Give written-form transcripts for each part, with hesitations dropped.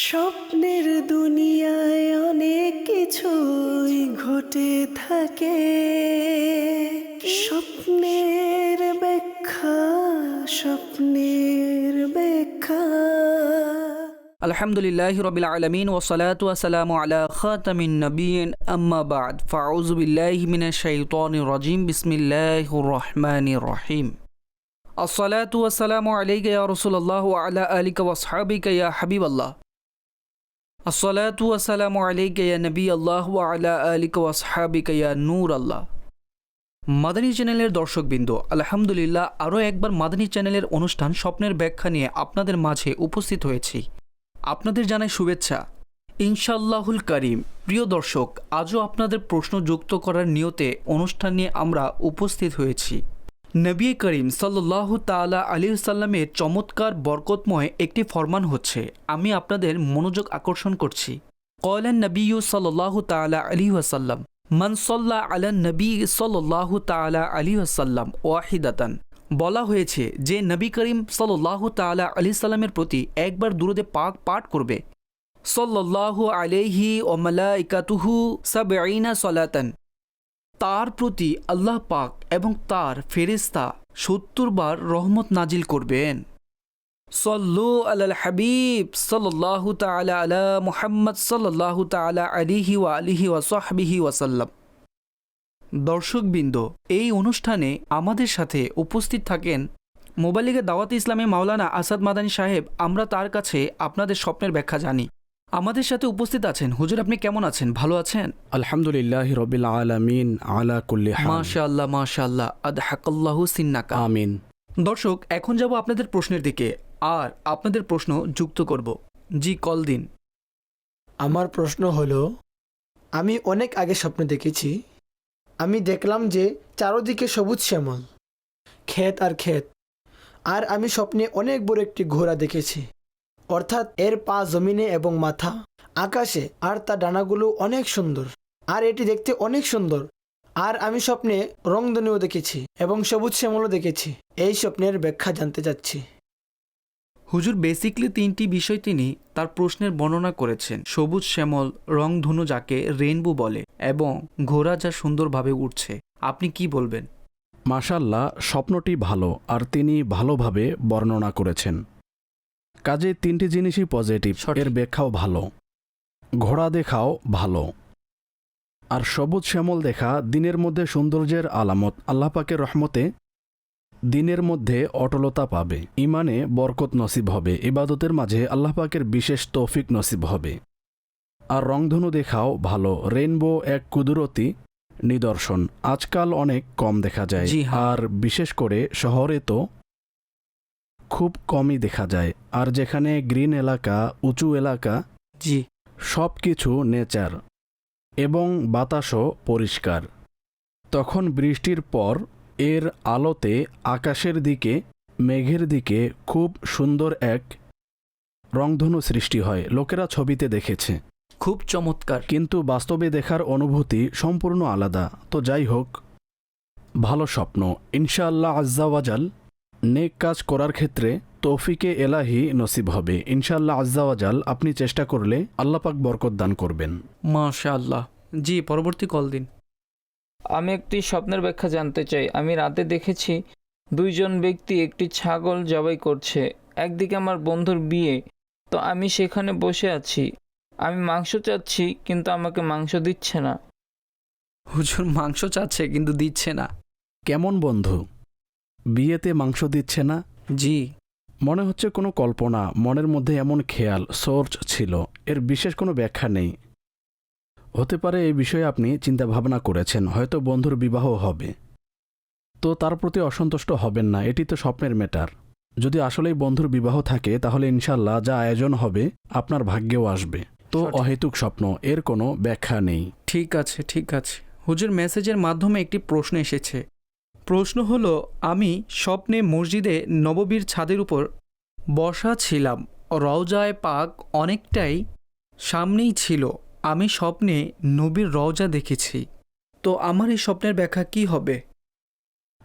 স্বপ্নের দুনিয়ায় অনেক কিছুই ঘটে থাকে। স্বপ্নের ব্যাখ্যা, স্বপ্নের ব্যাখ্যা। আলহামদুলিল্লাহি রাব্বিল আলামিন ওয়া সালাতু ওয়া সালামু আলা খাতামিন নাবিয়িন আম্মা বা'দ ফাউযু বিল্লাহি মিনাশ শাইতানির রাজিম বিসমিল্লাহির রহমানির রহিম। আসসালাতু ওয়া সালামু আলাইকা ইয়া রাসূলুল্লাহ ওয়া আলা আলিকা ওয়া আসহাবিকা ইয়া হাবিবাল্লাহ। আসসালাতু ওয়া সালামু আলাইকা ইয়া নবিয়াল্লাহ ওয়া আলা আলিকা ওয়া আসহাবিকা ইয়া নূর আল্লাহ। মাদানী চ্যানেলের দর্শকবৃন্দ, আলহামদুলিল্লাহ আরও একবার মাদানী চ্যানেলের অনুষ্ঠান স্বপ্নের ব্যাখ্যা নিয়ে আপনাদের মাঝে উপস্থিত হয়েছি। আপনাদের জানাই শুভেচ্ছা ইনশাআল্লাহুল কারীম। প্রিয় দর্শক, আজও আপনাদের প্রশ্ন যুক্ত করার নিয়তে অনুষ্ঠান নিয়ে আমরা উপস্থিত হয়েছি। নবী করিম সাল্লাল্লাহু তাআলা আলাইহি ওয়াসাল্লামের চমৎকার বরকতময় একটি ফরমান হচ্ছে, আমি আপনাদের মনোযোগ আকর্ষণ করছি। ক্বালান নবিয়্যু সাল্লাল্লাহু তাআলা আলাইহি ওয়াসাল্লাম মান সাল্লা আলান নবী সাল্লাল্লাহু তাআলা আলাইহি ওয়াসাল্লাম ওয়াহিদাতান। বলা হয়েছে যে নবী করিম সাল্লাল্লাহু তাআলা আলাইহি সাল্লামের প্রতি একবার দুরূদে পাক পাঠ করবে, সাল্লাল্লাহু আলাইহি ওয়া মালাইকাতুহু সাবঈনা সালাতান, তার প্রতি আল্লাহ পাক এবং তার ফেরেশতা ৭০ বার রহমত নাজিল করবেন। সল্লু আলাল হাবিব সাল্লাল্লাহু তাআলা আলা মুহাম্মদ সাল্লাল্লাহু তাআলা আলাইহি ওয়া আলিহি ওয়া সাহবিহি ওয়াসাল্লাম। দর্শকবৃন্দ, এই অনুষ্ঠানে আমাদের সাথে উপস্থিত থাকেন মোবালিগে দাওয়াতে ইসলামে মাওলানা আসাদ মাদানী সাহেব। আমরা তার কাছে আপনাদের স্বপ্নের ব্যাখ্যা জানি। আমাদের সাথে উপস্থিত আছেন। হুজুর, আপনি কেমন আছেন? ভালো আছেন? আলহামদুলিল্লাহি রাব্বিল আলামিন আলা কুল্লি হাল। মাশাআল্লাহ মাশাআল্লাহ, আদহাকাল্লাহু সিন্নাকা। আমিন। দর্শক, এখন যাব আপনাদের প্রশ্নের দিকে আর আপনাদের প্রশ্ন যুক্ত করব। জি, কল দিন। আমার প্রশ্ন হলো, আমি অনেক আগে স্বপ্ন দেখেছি। আমি দেখলাম যে চারদিকে সবুজ শ্যামল, ক্ষেত আর ক্ষেত। আর আমি স্বপ্নে অনেক বড় একটি ঘোড়া দেখেছি, অর্থাৎ এর পা জমিনে এবং মাথা আকাশে, আর তার ডানাগুলো অনেক সুন্দর, আর এটি দেখতে অনেক সুন্দর। আর আমি স্বপ্নে রংধনুও দেখেছি এবং সবুজ শ্যামলও দেখেছি। এই স্বপ্নের ব্যাখ্যা জানতে চাচ্ছি। হুজুর বেসিকলি 3টি বিষয় তিনি তার প্রশ্নের বর্ণনা করেছেন। সবুজ শ্যামল, রংধনু যাকে রেইনবো বলে, এবং ঘোড়া যা সুন্দরভাবে উঠছে। আপনি কি বলবেন? মাশাআল্লাহ, স্বপ্নটি ভালো আর তিনি ভালোভাবে বর্ণনা করেছেন। কাজে 3টি জিনিসই পজিটিভ। এর ব্যাখ্যাও ভালো, ঘোড়া দেখাও ভালো, আর সবুজ শ্যামল দেখা দিনের মধ্যে সৌন্দর্যের আলামত। আল্লাহ পাকের রহমতে দিনের মধ্যে অটলতা পাবে, ইমানে বরকত নসিব হবে, ইবাদতের মাঝে আল্লাহ পাকের বিশেষ তৌফিক নসিব হবে। আর রংধনু দেখাও ভালো। রেইনবো এক কুদরতি নিদর্শন, আজকাল অনেক কম দেখা যায়। আর বিশেষ করে শহরে তো খুব কমই দেখা যায়। আর যেখানে গ্রিন এলাকা, উঁচু এলাকা, জি, সব কিছু নেচার এবং বাতাসও পরিষ্কার, তখন বৃষ্টির পর এর আলোতে আকাশের দিকে, মেঘের দিকে খুব সুন্দর এক রংধনু সৃষ্টি হয়। লোকেরা ছবিতে দেখেছে, খুব চমৎকার, কিন্তু বাস্তবে দেখার অনুভূতি সম্পূর্ণ আলাদা। তো যাই হোক, ভালো স্বপ্ন। ইনশাআল্লাহ আজ্জা ওয়াজাল নেক কাজ করার ক্ষেত্রে তৌফিকে এলাহি নসিব হবে ইনশাআল্লাহ আজ্জা ওয়াজাল। আপনি চেষ্টা করলে আল্লাহ পাক বরকত দান করবেন। মাশাআল্লাহ। জি, পরবর্তী কল দিন। আমি একটি স্বপ্নের ব্যাখ্যা জানতে চাই। আমি রাতে দেখেছি 2 জন ব্যক্তি একটি ছাগল জবাই করছে। একদিকে আমার বন্ধুর বিয়ে, তো আমি সেখানে বসে আছি। আমি মাংস চাচ্ছি, কিন্তু আমাকে মাংস দিচ্ছে না। হুজুর মাংস চাচ্ছে কিন্তু দিচ্ছে না? কেমন বন্ধু? বিয়েতে মাংস দিচ্ছে না? জি, মনে হচ্ছে কোনো কল্পনা, মনের মধ্যে এমন খেয়াল সোর্স ছিল। এর বিশেষ কোনো ব্যাখ্যা নেই। হতে পারে এই বিষয়ে আপনি চিন্তাভাবনা করেছেন, হয়তো বন্ধুর বিবাহ হবে, তো তার প্রতি অসন্তুষ্ট হবেন না। এটি তো স্বপ্নের ম্যাটার। যদি আসলেই বন্ধুর বিবাহ থাকে, তাহলে ইনশাল্লাহ যা আয়োজন হবে আপনার ভাগ্যেও আসবে। তো অহেতুক স্বপ্ন, এর কোনো ব্যাখ্যা নেই। ঠিক আছে ঠিক আছে। হুজুর, মেসেজের মাধ্যমে একটি প্রশ্ন এসেছে। প্রশ্ন হলো, আমি স্বপ্নে মসজিদে নববীর ছাদের উপর বসা ছিলাম, রওজায় পাক অনেকটাই সামনেই ছিল। আমি স্বপ্নে নবীর রওজা দেখেছি, তো আমার এই স্বপ্নের ব্যাখ্যা কি হবে?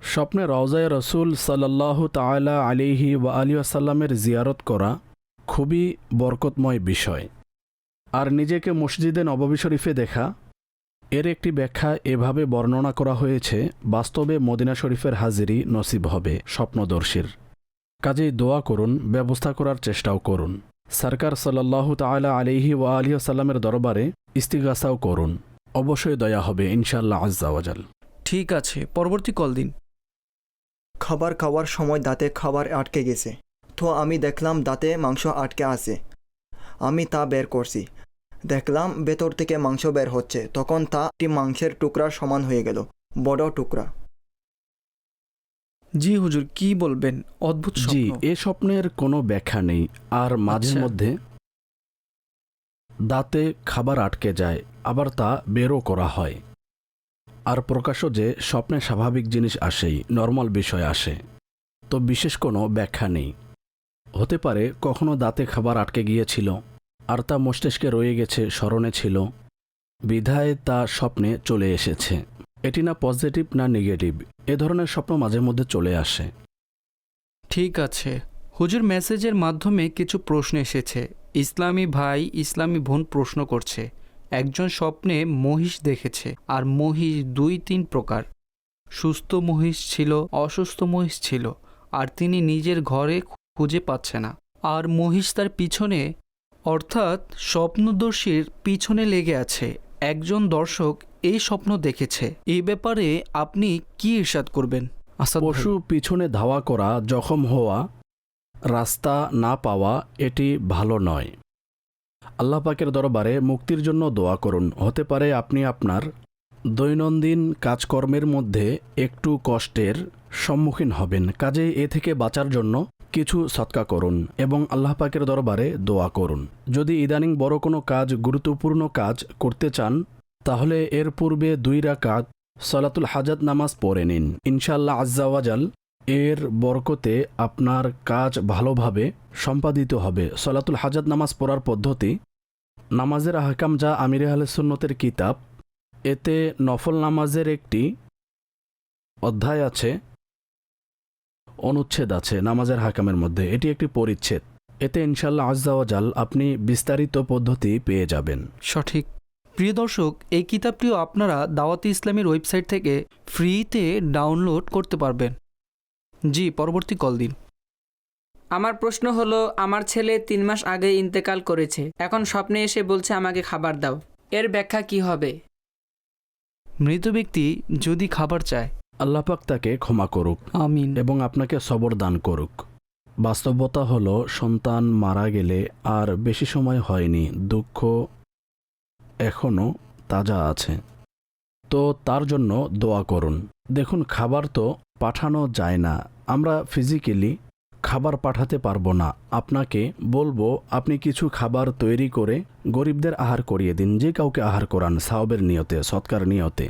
স্বপ্নে রওজায়ে রসুল সাল্লাল্লাহু তাআলা আলাইহি ওয়া আলিহি ওয়াসাল্লামের জিয়ারত করা খুবই বরকতময় বিষয়। আর নিজেকে মসজিদে নববী শরীফে দেখা, এর একটি ব্যাখ্যা এভাবে বর্ণনা করা হয়েছে, বাস্তবে মদিনা শরীফের হাজিরি নসিব হবে স্বপ্নদর্শীর। কাজেই দোয়া করুন, ব্যবস্থা করার চেষ্টাও করুন। সরকার সাল্লাল্লাহু তাআলা আলাইহি ওয়া আলিহি ওয়াসাল্লামের দরবারে ইস্তিগাসাও করুন, অবশ্যই দয়া হবে ইনশাআল্লাহ আজ্জা ওয়াজাল। ঠিক আছে, পরবর্তী কল দিন। খাবার খাওয়ার সময় দাঁতে খাবার আটকে গেছে, তো আমি দেখলাম দাঁতে মাংস আটকে আছে। আমি তা বের করছি, দেখলাম ভেতর থেকে মাংস বের হচ্ছে। তখন তা একটি মাংসের টুকরার সমান হয়ে গেল, বড় টুকরা। জি হুজুর, কি বলবেন? অদ্ভুত জি, স্বপ্ন। এ স্বপ্নের কোনো ব্যাখ্যা নেই। আর মাঝে আচ্ছা। মধ্যে দাঁতে খাবার আটকে যায়, আবার তা বেরও করা হয়। আর প্রকাশ্য যে স্বপ্নে স্বাভাবিক জিনিস আসেই, নর্মাল বিষয় আসে, তো বিশেষ কোনো ব্যাখ্যা নেই। হতে পারে কখনো দাঁতে খাবার আটকে গিয়েছিল, আর তা মস্তিষ্কে রয়ে গেছে, স্মরণে ছিল, বিধায় তা স্বপ্নে চলে এসেছে। এটি না পজিটিভ না নেগেটিভ, এ ধরনের স্বপ্ন মাঝে মধ্যে চলে আসে। ঠিক আছে হুজুর, মেসেজের মাধ্যমে কিছু প্রশ্ন এসেছে। ইসলামী ভাই, ইসলামী বোন প্রশ্ন করছে, একজন স্বপ্নে মহিষ দেখেছে, আর মহিষ 2-3 প্রকার। সুস্থ মহিষ ছিল, অসুস্থ মহিষ ছিল, আর তিনি নিজের ঘরে খুঁজে পাচ্ছে না। আর মহিষ তার পিছনে, অর্থাৎ স্বপ্নদর্শীর পিছনে লেগে আছে। একজন দর্শক এই স্বপ্ন দেখেছে, এই ব্যাপারে আপনি কি ইরশাদ করবেন? আসাদ ভাই। পশু পিছনে ধাওয়া করা, জখম হওয়া, রাস্তা না পাওয়া, এটি ভালো নয়। আল্লাহ পাকের দরবারে মুক্তির জন্য দোয়া করুন। হতে পারে আপনি আপনার দৈনন্দিন কাজকর্মের মধ্যে একটু কষ্টের সম্মুখীন হবেন, কাজেই এ থেকে বাঁচার জন্য কিছু সদকা করুন এবং আল্লাহ পাকের দরবারে দোয়া করুন। যদি ইদানিং বড় কোনো কাজ, গুরুত্বপূর্ণ কাজ করতে চান, তাহলে এর পূর্বে 2 রাকাত সালাতুল হাজাত নামাজ পড়ে নিন। ইনশাআল্লাহ আজ্জা ওয়াজাল এর বরকতে আপনার কাজ ভালোভাবে সম্পাদিত হবে। সালাতুল হাজাত নামাজ পড়ার পদ্ধতি, নামাজের আহকাম যা আমিরে আহলে সুন্নতের কিতাব, এতে নফল নামাজের একটি অধ্যায় আছে, অনুচ্ছেদ আছে নামাজের হাকামের মধ্যে, এটি একটি পরিচ্ছেদ। এতে ইনশাআল্লাহ আজ্জা ওয়াজাল আপনি বিস্তারিত পদ্ধতি পেয়ে যাবেন। সঠিক। প্রিয় দর্শক, এই কিতাবটিও আপনারা দাওয়াতি ইসলামের ওয়েবসাইট থেকে ফ্রিতে ডাউনলোড করতে পারবেন। জি, পরবর্তী কল দিন। আমার প্রশ্ন হলো, আমার ছেলে 3 মাস আগে ইন্তেকাল করেছে, এখন স্বপ্নে এসে বলছে আমাকে খাবার দাও, এর ব্যাখ্যা কি হবে? মৃত ব্যক্তি যদি খাবার চায়, আল্লাহ পাক তাকে ক্ষমা করুক আমিন। এবং আপনাকে সবর দান করুক। বাস্তবতা হলো, সন্তান মারা গেলে আর বেশি সময় হয়নি, দুঃখ এখনও তাজা আছে, তো তার জন্য দোয়া করুন। দেখুন, খাবার তো পাঠানো যায় না, আমরা ফিজিক্যালি খাবার পাঠাতে পারবো না। আপনাকে বলবো, আপনি কিছু খাবার তৈরি করে গরিবদের আহার করিয়ে দিন। যে কাউকে আহার করান সওয়াবের নিয়তে, সৎকার নিয়তে,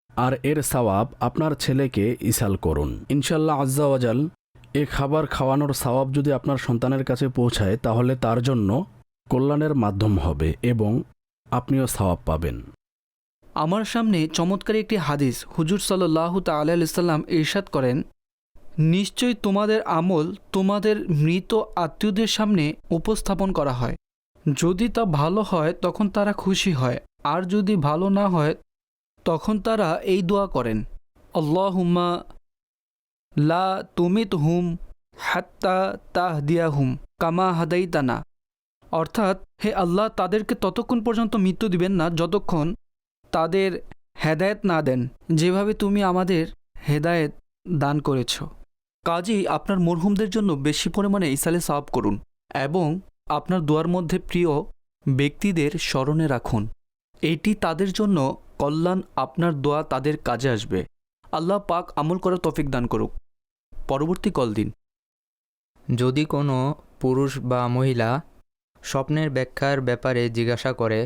আর এর সওয়াব আপনার ছেলেকে ইসাল করুন। ইনশাআল্লাহ আজ্জা ওয়াজাল এ খাবার খাওয়ানোর সওয়াব যদি আপনার সন্তানের কাছে পৌঁছায়, তাহলে তার জন্য কল্যাণের মাধ্যম হবে এবং আপনিও সওয়াব পাবেন। আমার সামনে চমৎকার একটি হাদিস, হুজুর সাল্লাল্লাহু তাআলা আলাইহি সাল্লাম ইরশাদ করেন, নিশ্চয়ই তোমাদের আমল তোমাদের মৃত আত্মীয়দের সামনে উপস্থাপন করা হয়। যদি তা ভালো হয় তখন তারা খুশি হয়, আর যদি ভালো না হয় তখন তারা এই দোয়া করেন, আল্লাহুম্মা লা তুমিতহুম হাত্তা তাহদিয়াহুম কামা হাদাইতানা। অর্থাৎ, হে আল্লাহ, তাদেরকে ততক্ষণ পর্যন্ত মৃত্যু দিবেন না যতক্ষণ তাদের হেদায়েত না দেন, যেভাবে তুমি আমাদের হেদায়েত দান করেছ। কাজেই আপনার মরহুমদের জন্য বেশি পরিমাণে ইসালে সওয়াব করুন এবং আপনার দোয়ার মধ্যে প্রিয় ব্যক্তিদের স্মরণে রাখুন। এটি তাদের জন্য কল্যাণ, আপনার দোয়া তাদের কাজে আসবে। আল্লাহ পাক আমল করার তৌফিক দান করুক। পরবর্তী কল দিন। যদি কোনো পুরুষ বা মহিলা স্বপ্নের ব্যাখ্যার ব্যাপারে জিজ্ঞাসা করে,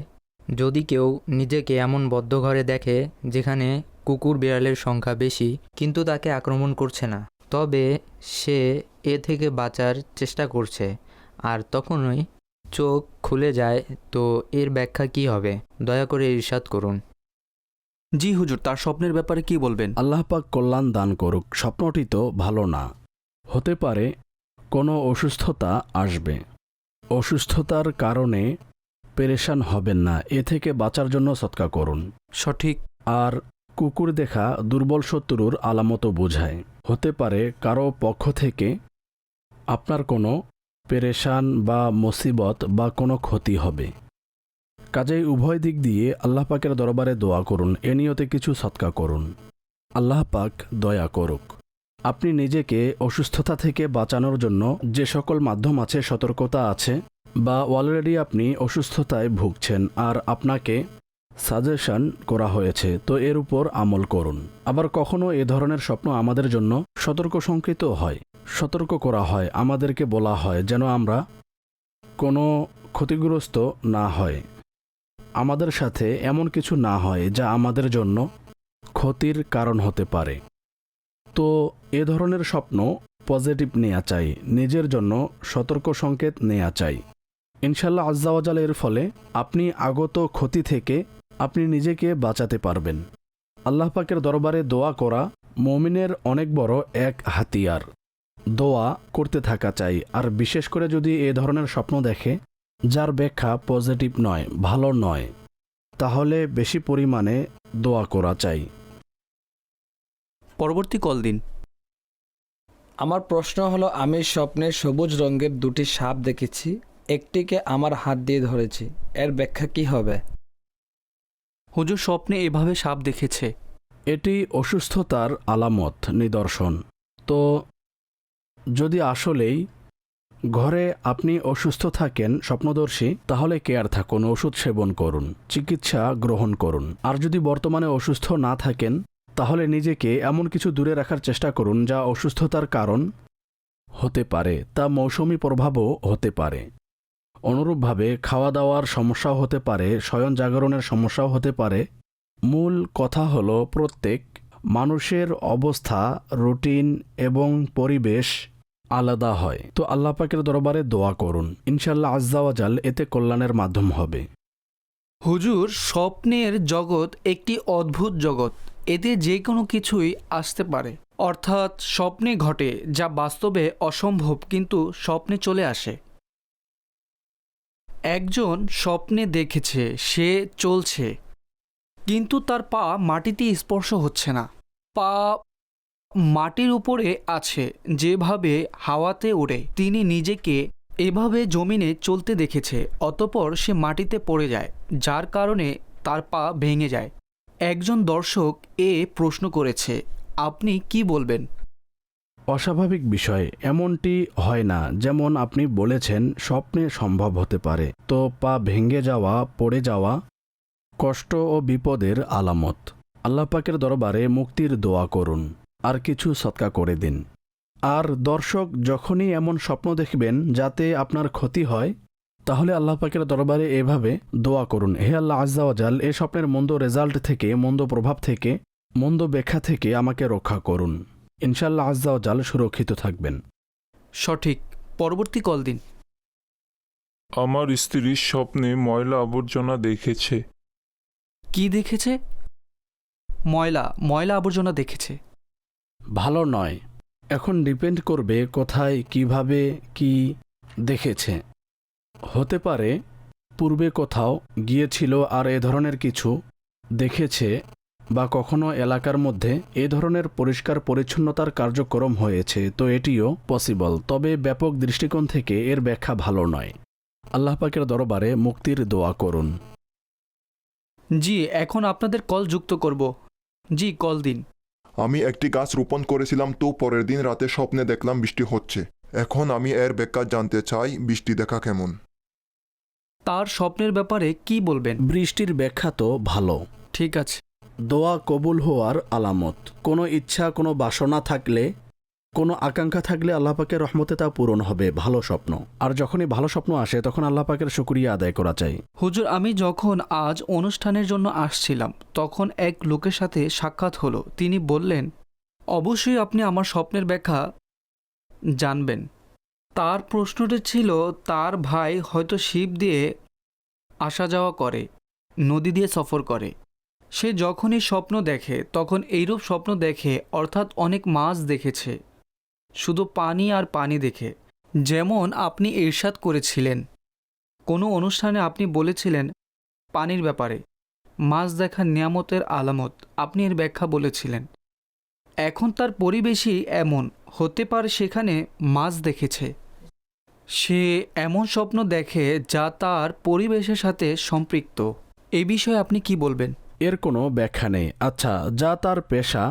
যদি কেউ নিজেকে এমন বদ্ধ ঘরে দেখে যেখানে কুকুর বিড়ালের সংখ্যা বেশি কিন্তু তাকে আক্রমণ করছে না, তবে সে এ থেকে বাঁচার চেষ্টা করছে, আর তখনই চোখ খুলে যায়, তো এর ব্যাখ্যা কি হবে? দয়া করে ইরশাদ করুন। জি হুজুর, তার স্বপ্নের ব্যাপারে কি বলবেন? আল্লাহ পাক কল্যাণ দান করুক। স্বপ্নটি তো ভালো না, হতে পারে কোনো অসুস্থতা আসবে, অসুস্থতার কারণে পেরেশান হবেন না, এ থেকে বাঁচার জন্য সৎকা করুন। সঠিক। আর কুকুর দেখা দুর্বল শত্রুর আলামতও বোঝায়। হতে পারে কারো পক্ষ থেকে আপনার কোনো পেরেশান বা মুসিবত বা কোনো ক্ষতি হবে। কাজেই উভয় দিক দিয়ে আল্লাহ পাকের দরবারে দোয়া করুন, এ নিয়তে কিছু সৎকা করুন। আল্লাহ পাক দয়া করুক। আপনি নিজেকে অসুস্থতা থেকে বাঁচানোর জন্য যে সকল মাধ্যম আছে, সতর্কতা আছে, বা অলরেডি আপনি অসুস্থতায় ভুগছেন আর আপনাকে সাজেশন করা হয়েছে, তো এর উপর আমল করুন। আবার কখনো এ ধরনের স্বপ্ন আমাদের জন্য সতর্ক সংকেত হয়, সতর্ক করা হয়, আমাদেরকে বলা হয় যেন আমরা কোনো ক্ষতিগ্রস্ত না হয়, আমাদের সাথে এমন কিছু না হয় যা আমাদের জন্য ক্ষতির কারণ হতে পারে। তো এ ধরনের স্বপ্ন পজিটিভ নেওয়া চাই, নিজের জন্য সতর্ক সংকেত নেওয়া চাই। ইনশাল্লাহ আজ্জাওয়াজাল এর ফলে আপনি আগত ক্ষতি থেকে আপনি নিজেকে বাঁচাতে পারবেন। আল্লাহ পাকের দরবারে দোয়া করা মুমিনের অনেক বড় এক হাতিয়ার। দোয়া করতে থাকা চাই, আর বিশেষ করে যদি এ ধরনের স্বপ্ন দেখে যার ব্যাখ্যা পজিটিভ নয়, ভালো নয়, তাহলে বেশি পরিমাণে দোয়া করা চাই। পরবর্তী কল দিন। আমার প্রশ্ন হলো, আমি স্বপ্নে সবুজ রঙের দুটি সাপ দেখেছি, একটিকে আমার হাত দিয়ে ধরেছি, এর ব্যাখ্যা কি হবে? হুজুর স্বপ্নে এভাবে সাপ দেখেছে। এটি অসুস্থতার আলামত, নিদর্শন। তো যদি আসলেই ঘরে আপনি অসুস্থ থাকেন স্বপ্নদর্শী, তাহলে কেয়ার থাকুন, ওষুধ সেবন করুন, চিকিৎসা গ্রহণ করুন। আর যদি বর্তমানে অসুস্থ না থাকেন, তাহলে নিজেকে এমন কিছু দূরে রাখার চেষ্টা করুন যা অসুস্থতার কারণ হতে পারে, তা মৌসুমি প্রভাবও হতে পারে। অনুরূপভাবে খাওয়া দাওয়ার সমস্যাও হতে পারে, শয়ন জাগরণের সমস্যাও হতে পারে। মূল কথা হলো প্রত্যেক মানুষের অবস্থা, রুটিন এবং পরিবেশ আলাদা হয়। তো আল্লাহ পাকের দরবারে দোয়া করুন, ইনশাল্লাহ আজ্জাওয়াজাল এতে কল্যাণের মাধ্যম হবে। হুজুর স্বপ্নের জগৎ একটি অদ্ভুত জগৎ, এতে যে কোনো কিছুই আসতে পারে। অর্থাৎ স্বপ্নে ঘটে যা বাস্তবে অসম্ভব, কিন্তু স্বপ্নে চলে আসে। একজন স্বপ্নে দেখেছে সে চলছে, কিন্তু তার পা মাটিতে স্পর্শ হচ্ছে না, পা মাটির উপরে আছে, যেভাবে হাওয়াতে ওড়ে। তিনি নিজেকে এভাবে জমিনে চলতে দেখেছে, অতঃপর সে মাটিতে পড়ে যায়, যার কারণে তার পা ভেঙে যায়। একজন দর্শক এ প্রশ্ন করেছে, আপনি কি বলবেন? অস্বাভাবিক বিষয় এমনটি হয় না, যেমন আপনি বলেছেন স্বপ্নে সম্ভব হতে পারে। তো পা ভেঙে যাওয়া, পড়ে যাওয়া কষ্ট ও বিপদের আলামত। আল্লাহ পাকের দরবারে মুক্তির দোয়া করুন, আর কিছু সৎকা করে দিন। আর দর্শক যখনই এমন স্বপ্ন দেখবেন যাতে আপনার ক্ষতি হয়, তাহলে আল্লাহ পাকের দরবারে এভাবে দোয়া করুন, হে আল্লাহ আজ্জাওয়াজাল, এ স্বপ্নের মন্দ রেজাল্ট থেকে, মন্দ প্রভাব থেকে, মন্দ ব্যাখ্যা থেকে আমাকে রক্ষা করুন। ইনশাল্লাহ আজ্জাওয়াজাল সুরক্ষিত থাকবেন। সঠিক। পরবর্তী কল দিন। আমার স্ত্রী স্বপ্নে ময়লা আবর্জনা দেখেছে। কি দেখেছে? ময়লা আবর্জনা দেখেছে। ভালো নয়। এখন ডিপেন্ড করবে কোথায়, কিভাবে, কি দেখেছে। হতে পারে পূর্বে কোথাও গিয়েছিল আর এ ধরনের কিছু দেখেছে, বা কখনো এলাকার মধ্যে এ ধরনের পরিষ্কার পরিচ্ছন্নতার কার্যক্রম হয়েছে, তো এটিও পসিবল। তবে ব্যাপক দৃষ্টিকোণ থেকে এর ব্যাখ্যা ভালো নয়। আল্লাহ পাকের দরবারে মুক্তির দোয়া করুন। জি, এখন আপনাদের কল যুক্ত করব। জি, কল দিন। আমি একটি গাছ রোপণ করেছিলাম, তো পরের দিন রাতে স্বপ্নে দেখলাম বৃষ্টি হচ্ছে। এখন আমি এর ব্যাখ্যা জানতে চাই, বৃষ্টি দেখা কেমন? তার স্বপ্নের ব্যাপারে কি বলবেন? বৃষ্টির ব্যাখ্যা তো ভালো। ঠিক আছে। দোয়া কবুল হওয়ার আলামত। কোনো ইচ্ছা, কোনো বাসনা থাকলে, কোনো আকাঙ্ক্ষা থাকলে আল্লাহ পাকের রহমতে তা পূরণ হবে। ভালো স্বপ্ন, আর যখনই ভালো স্বপ্ন আসে তখন আল্লাহ পাকের শুকরিয়া আদায় করা চাই। হুজুর, আমি যখন আজ অনুষ্ঠানের জন্য আসছিলাম, তখন এক লোকের সাথে সাক্ষাৎ হলো। তিনি বললেন, অবশ্যই আপনি আমার স্বপ্নের ব্যাখ্যা জানবেন। তার প্রশ্নটি ছিল, তার ভাই হয়তো শিপ দিয়ে আসা যাওয়া করে, নদী দিয়ে সফর করে। সে যখনই স্বপ্ন দেখে তখন এইরূপ স্বপ্ন দেখে, অর্থাৎ অনেক মাছ দেখেছে, শুধু পানি আর পানি দেখে, যেমন আপনি ইরশাদ করেছিলেন। কোনো অনুষ্ঠানে আপনি বলেছিলেন পানির ব্যাপারে মাছ দেখা নিয়ামতের আলামত, আপনি এর ব্যাখ্যা বলেছিলেন। এখন তার পরিবেশই এমন হতে পারে সেখানে মাছ দেখেছে, সে এমন স্বপ্ন দেখে যা তার পরিবেশের সাথে সম্পৃক্ত। এ বিষয়ে আপনি কি বলবেন? এর কোনো ব্যাখ্যা নেই। আচ্ছা, যা তার পেশা,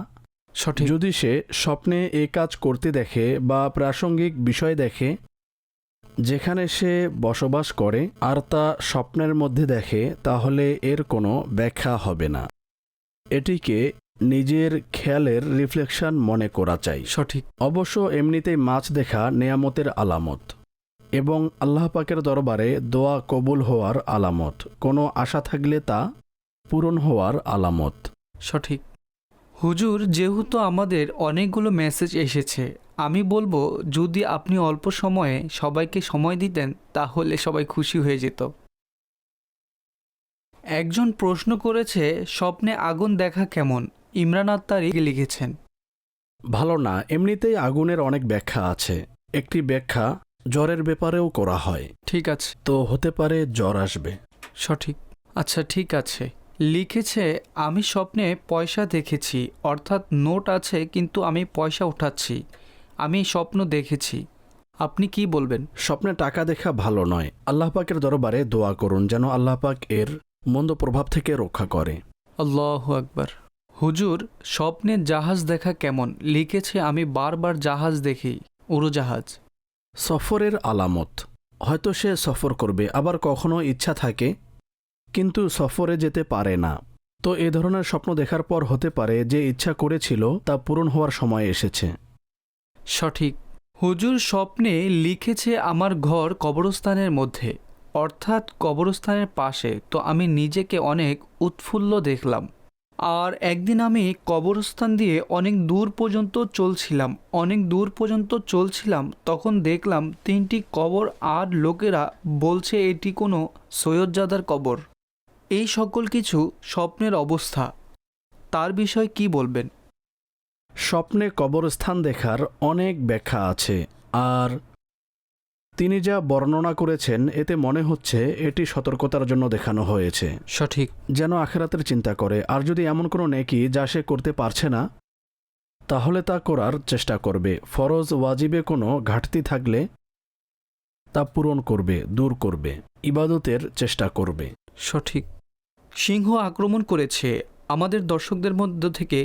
সঠিক। যদি সে স্বপ্নে এই কাজ করতে দেখে বা প্রাসঙ্গিক বিষয় দেখে যেখানে সে বসবাস করে আর তা স্বপ্নের মধ্যে দেখে, তাহলে এর কোনো ব্যাখ্যা হবে না। এটিকে নিজের খেয়ালের রিফ্লেকশন মনে করা চাই। সঠিক। অবশ্য এমনিতেই মাছ দেখা নেয়ামতের আলামত এবং আল্লাহ পাকের দরবারে দোয়া কবুল হওয়ার আলামত। কোনো আশা থাকলে তা পূরণ হওয়ার আলামত। সঠিক। হুজুর, যেহেতু আমাদের অনেকগুলো মেসেজ এসেছে, আমি বলবো যদি আপনি অল্প সময়ে সবাইকে সময় দিতেন তাহলে সবাই খুশি হয়ে যেত। একজন প্রশ্ন করেছে স্বপ্নে আগুন দেখা কেমন? ইমরান আত্তারি লিখেছেন। ভালো না। এমনিতেই আগুনের অনেক ব্যাখ্যা আছে। একটি ব্যাখ্যা জ্বরের ব্যাপারেও করা হয়। ঠিক আছে। তো হতে পারে জ্বর আসবে। সঠিক। আচ্ছা ঠিক আছে। লিখেছে আমি স্বপ্নে পয়সা দেখেছি, অর্থাৎ নোট আছে কিন্তু আমি পয়সা উঠাচ্ছি, আমি স্বপ্ন দেখেছি। আপনি কি বলবেন? স্বপ্নে টাকা দেখা ভালো নয়। আল্লাহ পাকের দরবারে দোয়া করুন যেন আল্লাহ পাক এর মন্দ প্রভাব থেকে রক্ষা করে। আল্লাহু আকবার। হুজুর, স্বপ্নে জাহাজ দেখা কেমন? লিখেছে আমি বারবার জাহাজ দেখি, উড়োজাহাজ। সফরের আলামত। হয়তো সে সফর করবে, আবার কখনো ইচ্ছা থাকে কিন্তু সফরে যেতে পারে না। তো এ ধরনের স্বপ্ন দেখার পর হতে পারে যে ইচ্ছা করেছিল তা পূরণ হওয়ার সময় এসেছে। সঠিক। হুজুর, স্বপ্নে লিখেছে আমার ঘর কবরস্থানের মধ্যে, অর্থাৎ কবরস্থানের পাশে। তো আমি নিজেকে অনেক উৎফুল্ল দেখলাম। আর একদিন আমি কবরস্থান দিয়ে অনেক দূর পর্যন্ত চলছিলাম, তখন দেখলাম 3টি কবর আর লোকেরা বলছে এটি কোনো সৈয়দজাদার কবর। এই সকল কিছু স্বপ্নের অবস্থা, তার বিষয়ে কি বলবেন? স্বপ্নে কবরস্থান দেখার অনেক ব্যাখ্যা আছে, আর তিনি যা বর্ণনা করেছেন এতে মনে হচ্ছে এটি সতর্কতার জন্য দেখানো হয়েছে। সঠিক। যেন আখিরাতের চিন্তা করে, আর যদি এমন কোনো নেকি যা সে করতে পারছে না তাহলে তা করার চেষ্টা করবে। ফরজ ওয়াজিবে কোনো ঘাটতি থাকলে তা পূরণ করবে, দূর করবে, ইবাদতের চেষ্টা করবে। সঠিক। সিংহ আক্রমণ করেছে আমাদের দর্শকদের মধ্য থেকে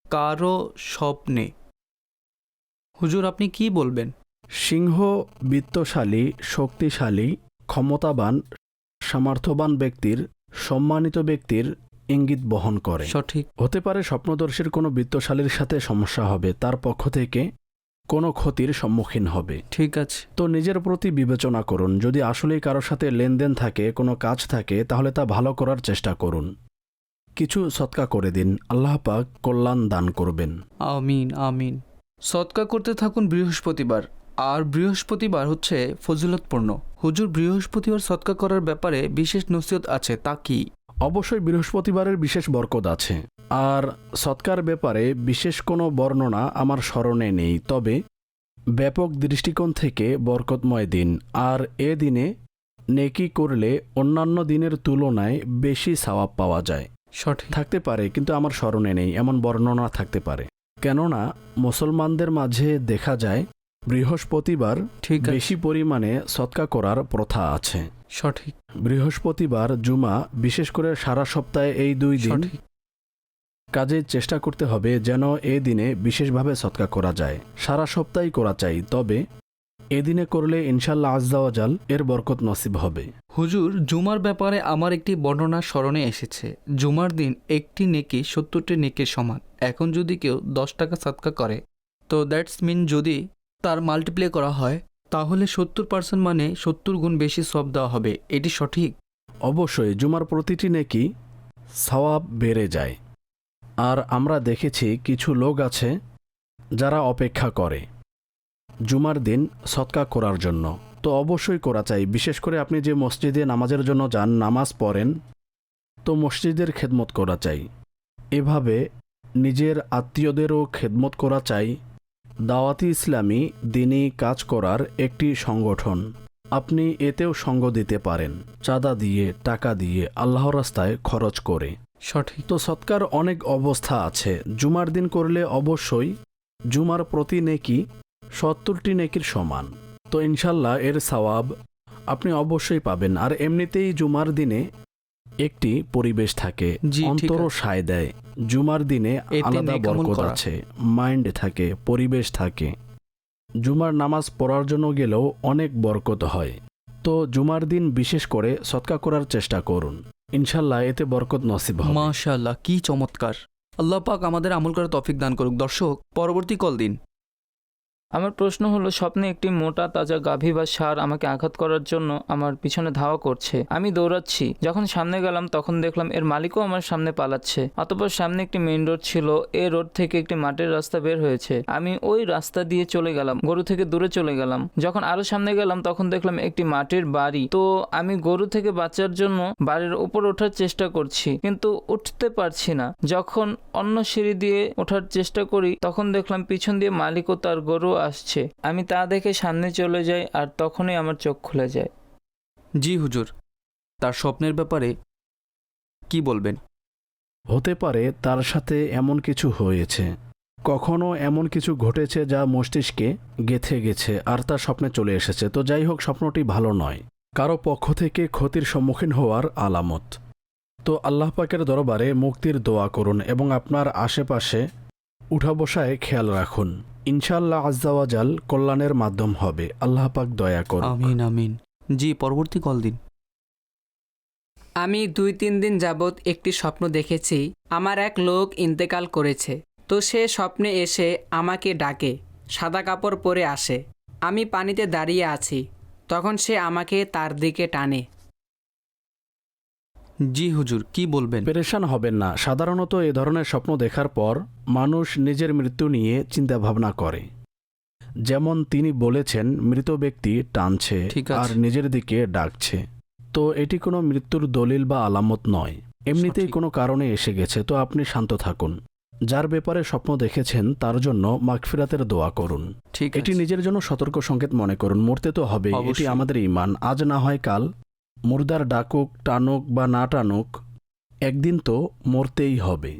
কারো স্বপ্নে, হুজুর আপনি কি বলবেন? সিংহ বিত্তশালী, শক্তিশালী, ক্ষমতাবান, সামর্থ্যবান ব্যক্তির, সম্মানিত ব্যক্তির ইঙ্গিত বহন করে। সঠিক। হতে পারে স্বপ্নদর্শীর কোনো বিত্তশালীর সাথে সমস্যা হবে, তার পক্ষ থেকে কোনো ক্ষতির সম্মুখীন হবে। ঠিক আছে। তো নিজের প্রতি বিবেচনা করুন। যদি আসলেই কারোর সাথে লেনদেন থাকে, কোনো কাজ থাকে, তাহলে তা ভালো করার চেষ্টা করুন। কিছু সৎকা করে দিন, আল্লাহ পাক কল্যাণ দান করবেন। আমিন আমিন। সৎকা করতে থাকুন বৃহস্পতিবার, আর বৃহস্পতিবার হচ্ছে ফজিলতপূর্ণ। হুজুর, বৃহস্পতিবার সৎকা করার ব্যাপারে বিশেষ নসিহত আছে, তা কি? অবশ্যই বৃহস্পতিবারের বিশেষ বরকত আছে, আর সৎকার ব্যাপারে বিশেষ কোনো বর্ণনা আমার স্মরণে নেই, তবে ব্যাপক দৃষ্টিকোণ থেকে বরকতময় দিন, আর এ দিনে নেকি করলে অন্যান্য দিনের তুলনায় বেশি সওয়াব পাওয়া যায়। সঠিক। থাকতে পারে, কিন্তু আমার স্মরণে নেই, এমন বর্ণনা থাকতে পারে। কেননা মুসলমানদের মাঝে দেখা যায় বৃহস্পতিবার বেশি পরিমাণে সৎকা করার প্রথা আছে। সঠিক। বৃহস্পতিবার, জুমা, বিশেষ করে সারা সপ্তাহে এই 2 দিন কাজে চেষ্টা করতে হবে যেন এ দিনে বিশেষভাবে সৎকা করা যায়। সারা সপ্তাহে করা চাই, তবে এদিনে করলে ইনশাল্লাহ আজ্জাওয়াজাল এর বরকত নসিব হবে। হুজুর, জুমার ব্যাপারে আমার একটি বর্ণনা স্মরণে এসেছে। জুমার দিন একটি নেকি 70টি নেকির সমান। এখন যদি কেউ 10 টাকা সৎকা করে, তো দ্যাটস মিন যদি তার মাল্টিপ্লাই করা হয় তাহলে 70% মানে 70 গুণ বেশি সওয়াব দেওয়া হবে। এটি সঠিক? অবশ্যই জুমার প্রতিটি নেকি সওয়াব বেড়ে যায়। আর আমরা দেখেছি কিছু লোক আছে যারা অপেক্ষা করে জুমার দিন সৎকা করার জন্য। তো অবশ্যই করা চাই। বিশেষ করে আপনি যে মসজিদে নামাজের জন্য যান, নামাজ পড়েন, তো মসজিদের খেদমত করা চাই। এভাবে নিজের আত্মীয়দেরও খেদমত করা চাই। দাওয়াতি ইসলামী দিনী কাজ করার একটি সংগঠন। আপনি এতেও সঙ্গ দিতে পারেন, চাঁদা দিয়ে, টাকা দিয়ে, আল্লাহর রাস্তায় খরচ করে। সঠিক। তো সৎকার অনেক অবস্থা আছে। জুমার দিন করলে অবশ্যই জুমার প্রতি নেকি 70টি নেকির সমান। তো ইনশাল্লাহ এর সওয়াব আপনি অবশ্যই পাবেন। আর এমনিতেই জুমার দিনে একটি পরিবেশ থাকে, জি, ঠিক অন্তরও আছে। সায় দেয়। জুমার দিনে এতে আলাদা নেক আমল বরকত করা। আছে, মাইন্ড থাকে, পরিবেশ থাকে। জুমার নামাজ পড়ার জন্য গেলেও অনেক বরকত হয়। তো জুমার দিন বিশেষ করে সৎকা করার চেষ্টা করুন, ইনশাল্লাহ এতে বরকত নসিব হবে। মাশাআল্লাহ, কি চমৎকার। আল্লাহ পাক আমাদের আমল করার তৌফিক দান করুক। দর্শক, পরবর্তী কল দিন। আমার প্রশ্ন হলো, স্বপ্নে একটি মোটা তাজা গাভী বা ষাঁড় আমাকে আঘাত করার জন্য আমার পিছনে ধাওয়া করছে। আমি দৌড়াচ্ছি, যখন সামনে গেলাম তখন দেখলাম এর মালিকও আমার সামনে পালাচ্ছে। অতঃপর সামনে একটি মেইন রোড ছিল, এই রোড থেকে একটি মাটির রাস্তা বের হয়েছে। আমি ওই রাস্তা দিয়ে চলে গেলাম, গরু থেকে দূরে চলে গেলাম। যখন আরো সামনে গেলাম তখন দেখলাম একটি মাটির বাড়ি। তো আমি গরু থেকে বাঁচার জন্য বাড়ির উপর ওঠার চেষ্টা করছি, কিন্তু উঠতে পারছি না। যখন অন্য সিঁড়ি দিয়ে ওঠার চেষ্টা করি তখন দেখলাম পিছন দিয়ে মালিক ও তার গরু আসছে। আমি তা দেখে সামনে চলে যাই, আর তখনই আমার চোখ খুলে যায়। জি হুজুর, তার স্বপ্নের ব্যাপারে কি বলবেন? হতে পারে তার সাথে এমন কিছু হয়েছে, কখনো এমন কিছু ঘটেছে যা মস্তিষ্কে গেঁথে গেছে আর তার স্বপ্নে চলে এসেছে। তো যাই হোক, স্বপ্নটি ভালো নয়, কারো পক্ষ থেকে ক্ষতির সম্মুখীন হওয়ার আলামত। তো আল্লাহ পাকের দরবারে মুক্তির দোয়া করুন এবং আপনার আশেপাশে উঠা বসায় খেয়াল রাখুন। ইনশাআল্লাহ আজ্জাওয়াজাল কল্যাণের মাধ্যম হবে। আল্লাহ পাক দয়া করুন। আমিন আমিন। জি, পরবর্তী কল দিন। আমি 2-3 দিন যাবৎ একটি স্বপ্ন দেখেছি। আমার এক লোক ইন্তেকাল করেছে। তো সে স্বপ্নে এসে আমাকে ডাকে, সাদা কাপড় পরে আসে। আমি পানিতে দাঁড়িয়ে আছি, তখন সে আমাকে তার দিকে টানে। জি হুজুর, কি বলবেন? পেরেশান হবেন না। সাধারণত এ ধরনের স্বপ্ন দেখার পর মানুষ নিজের মৃত্যু নিয়ে চিন্তা ভাবনা করে। যেমন তিনি বলেছেন, মৃত ব্যক্তি টানছে ঠিক আছে। আর নিজের দিকে ডাকছে। তো এটি কোনো মৃত্যুর দলিল বা আলামত নয়, এমনিতেই সঠিক। কোনো কারণে এসে গেছে। তো আপনি শান্ত থাকুন। যার ব্যাপারে স্বপ্ন দেখেছেন তার জন্য মাগফিরাতের দোয়া করুন। ঠিক এটি আছে। নিজের জন্য সতর্ক সংকেত মনে করুন। মরতে তো হবে, এটি অবশ্যই। আমাদের ঈমান। আজ না হয় কাল, মুর্দার ডাকুক, টানুক বা না টানুক, একদিন তো মরতেই হবে।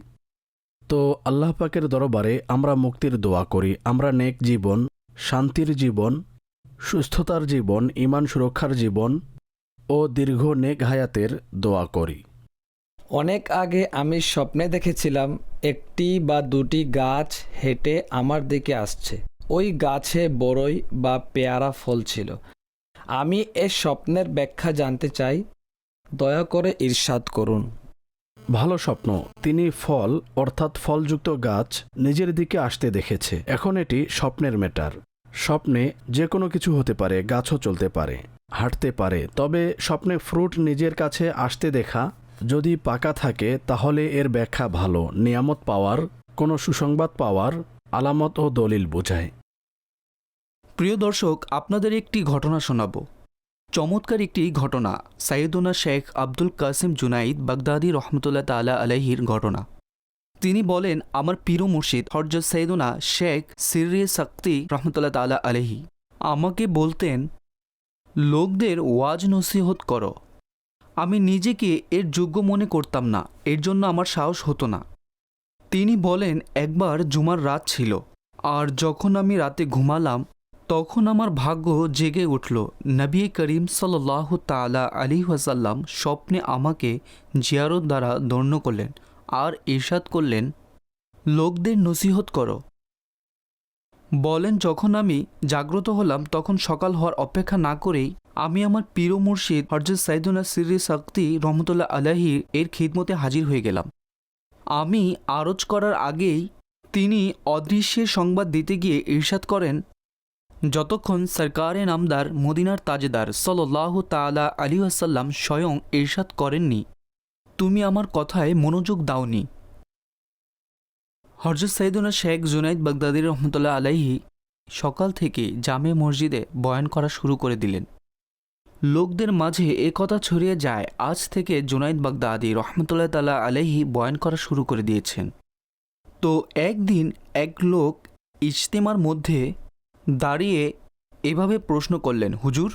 তো আল্লাহ পাকের দরবারে আমরা মুক্তির দোয়া করি। আমরা নেক জীবন, শান্তির জীবন, সুস্থতার জীবন, ঈমান সুরক্ষার জীবন ও দীর্ঘ নেক হায়াতের দোয়া করি। অনেক আগে আমি স্বপ্নে দেখেছিলাম একটি বা দুটি গাছ হেঁটে আমার দিকে আসছে। ওই গাছে বড়ই বা পেয়ারা ফল ছিল। আমি এ স্বপ্নের ব্যাখ্যা জানতে চাই, দয়া করে ইরশাদ করুন। ভালো স্বপ্ন। তিনি ফল অর্থাৎ ফলযুক্ত গাছ নিজের দিকে আসতে দেখেছে। এখন এটি স্বপ্নের ম্যাটার। স্বপ্নে যে কোনো কিছু হতে পারে, গাছও চলতে পারে, হাঁটতে পারে। তবে স্বপ্নে ফ্রুট নিজের কাছে আসতে দেখা যদি পাকা থাকে তাহলে এর ব্যাখ্যা ভালো, নিয়ামত পাওয়ার, কোনো সুসংবাদ পাওয়ার আলামত ও দলিল বোঝায়। প্রিয় দর্শক, আপনাদের একটি ঘটনা শোনাবো। চমৎকার একটি ঘটনা, সাইয়েদুনা শেখ আব্দুল কাসিম জুনাইদ বাগদাদি রহমতুল্লাহ তাআলা আলাইহির ঘটনা। তিনি বলেন, আমার পীর মুর্শিদ হযরত সাইয়েদুনা শেখ সিররি সাক্তি রহমতুল্লাহ তাআলা আলাইহি আমাকে বলতেন, লোকদের ওয়াজ নসিহত করো। আমি নিজেকে এর যোগ্য মনে করতাম না, এর জন্য আমার সাহস হতো না। তিনি বলেন, একবার জুমার রাত ছিল, আর যখন আমি রাতে ঘুমালাম তখন আমার ভাগ্য জেগে উঠল। নবী করিম সাল্লাল্লাহু তাআলা আলাইহি ওয়াসাল্লাম স্বপ্নে আমাকে জিয়ারত দ্বারা ধন্য করলেন আর ইরশাদ করলেন, লোকদের নসিহত করো। বলেন, যখন আমি জাগ্রত হলাম তখন সকাল হওয়ার অপেক্ষা না করেই আমি আমার পীর মুর্শিদ হযরত সাইয়েদুনা সিররি সাক্তি রহমতুল্লাহ আলাইহি এর খিদমতে হাজির হয়ে গেলাম। আমি আরজ করার আগেই তিনি অদৃশ্যের সংবাদ দিতে গিয়ে ইরশাদ করেন, যতক্ষণ সরকারে নামদার মদিনার তাজেদার সাল্লাল্লাহু তাআলা আলাইহি ওয়াসাল্লাম স্বয়ং ইরশাদ করেননি, তুমি আমার কথায় মনোযোগ দাওনি। হযরত সাইয়েদুনা শেখ জুনাইদ বাগদাদি রহমতুল্লাহ আলাইহি সকাল থেকে জামে মসজিদে বয়ান করা শুরু করে দিলেন। লোকদের মাঝে এ কথা ছড়িয়ে যায়, আজ থেকে জুনাইদ বাগদাদি রহমতুল্লাহ তাআলা আলাইহি বয়ান করা শুরু করে দিয়েছেন। তো একদিন এক লোক ইজতেমার মধ্যে দাঁড়িয়ে এভাবে প্রশ্ন করলেন, হুজুর,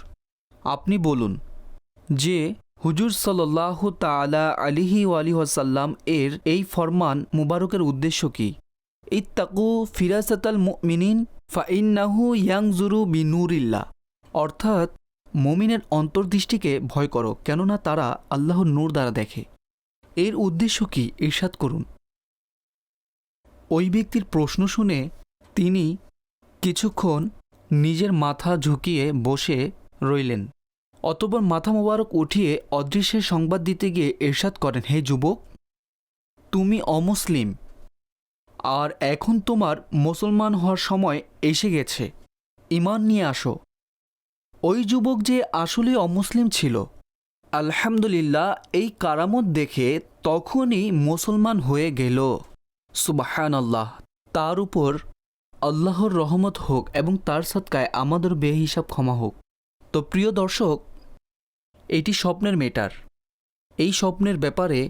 আপনি বলুন যে হুজুর সাল্লাল্লাহু তাআলা আলিহি ওয়ালি ওয়াসাল্লাম এর এই ফরমান মুবারকের উদ্দেশ্য কি? ইত্তাকু ফিরাসাতাল মুমিনিন ফাইন্নাহু ইয়াংজুরু বিনুরিল্লাহ, অর্থাৎ মুমিনের অন্তর্দৃষ্টিকে ভয় করো, কেননা তারা আল্লাহর নূর দ্বারা দেখে। এর উদ্দেশ্য কি ইরশাদ করুন। ওই ব্যক্তির প্রশ্ন শুনে তিনি কিছুক্ষণ নিজের মাথা ঝুঁকিয়ে বসে রইলেন। অতঃপর মাথা মোবারক উঠিয়ে অদৃশ্যের সংবাদ দিতে গিয়ে ইরশাদ করেন, হে যুবক, তুমি অমুসলিম, আর এখন তোমার মুসলমান হওয়ার সময় এসে গেছে, ঈমান নিয়ে আসো। ওই যুবক যে আসলে অমুসলিম ছিল, আলহামদুলিল্লাহ এই কারামত দেখে তখনই মুসলমান হয়ে গেল। সুবহানাল্লাহ, তার উপর আল্লাহর রহমত হোক এবং তার সদকায় আমাদের বেহিসাব ক্ষমা হোক। তো প্রিয় দর্শক, এটি স্বপ্নের মেটার। এই স্বপ্নের ব্যাপারে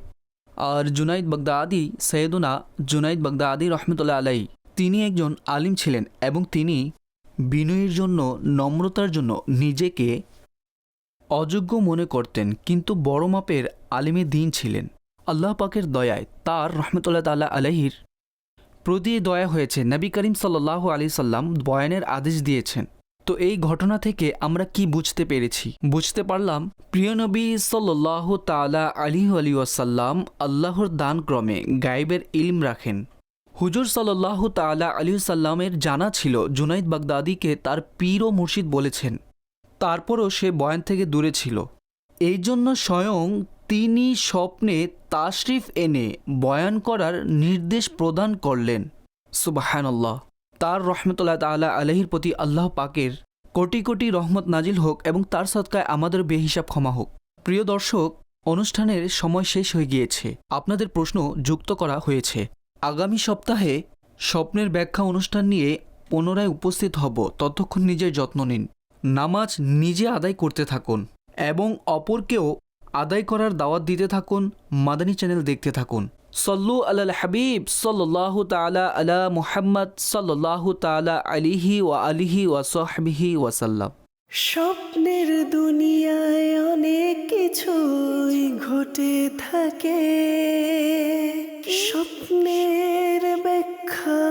আর জুনাইদ বাগদাদি, সৈয়দনা জুনাইদ বাগদাদি রহমতুল্লাহ আলাই, তিনি একজন আলিম ছিলেন এবং তিনি বিনয়ের জন্য, নম্রতার জন্য নিজেকে অযোগ্য মনে করতেন, কিন্তু বড় মাপের আলিমে দ্বীন ছিলেন। আল্লাহ পাকের দয়ায় তার রহমতুল্লাহ তাআলা আলাইহির প্রতি দয়া হয়েছে। নবী করিম সাল্লাল্লাহু আলাইহি সাল্লাম বয়ানের আদেশ দিয়েছেন। তো এই ঘটনা থেকে আমরা কি বুঝতে পেরেছি? বুঝতে পারলাম প্রিয় নবী সাল্লাল্লাহু তাআলা আলাইহি ওয়াসাল্লাম আল্লাহর দান ক্রমে গায়েবের ইলম রাখেন। হুজুর সাল্লাল্লাহু তাআলা আলাইহি সাল্লামের জানা ছিল জুনাইদ বাগদাদিকে তার পীর ও মুর্শিদ বলেছেন, তারপরও সে বয়ান থেকে দূরে ছিল। এই জন্য স্বয়ং তিনি স্বপ্নে তাশরিফ এনে বয়ান করার নির্দেশ প্রদান করলেন। সুবহানাল্লাহ, তার রহমতুল্লাহ তাআলা আলাইহির প্রতি আল্লাহ পাকের কোটি কোটি রহমত নাজিল হোক এবং তার সদকায় আমাদের বেহিসাব ক্ষমা হোক। প্রিয় দর্শক, অনুষ্ঠানের সময় শেষ হয়ে গিয়েছে। আপনাদের প্রশ্ন যুক্ত করা হয়েছে। আগামী সপ্তাহে স্বপ্নের ব্যাখ্যা অনুষ্ঠান নিয়ে পুনরায় উপস্থিত হব। ততক্ষণ নিজের যত্ন নিন, নামাজ নিজে আদায় করতে থাকুন এবং অপরকেও আদায় করার দাওয়াত দিতে থাকুন। মাদানী চ্যানেল দেখতে থাকুন। সল্লু আলাল হাবিব সাল্লাল্লাহু তাআলা আলা মুহাম্মদ সাল্লাল্লাহু তাআলা আলাইহি ওয়া আলিহি ওয়া সাহবিহি ওয়াসাল্লাম। স্বপ্নের দুনিয়ায় অনেক কিছুই ঘটে থাকে, স্বপ্নের ব্যাখ্যা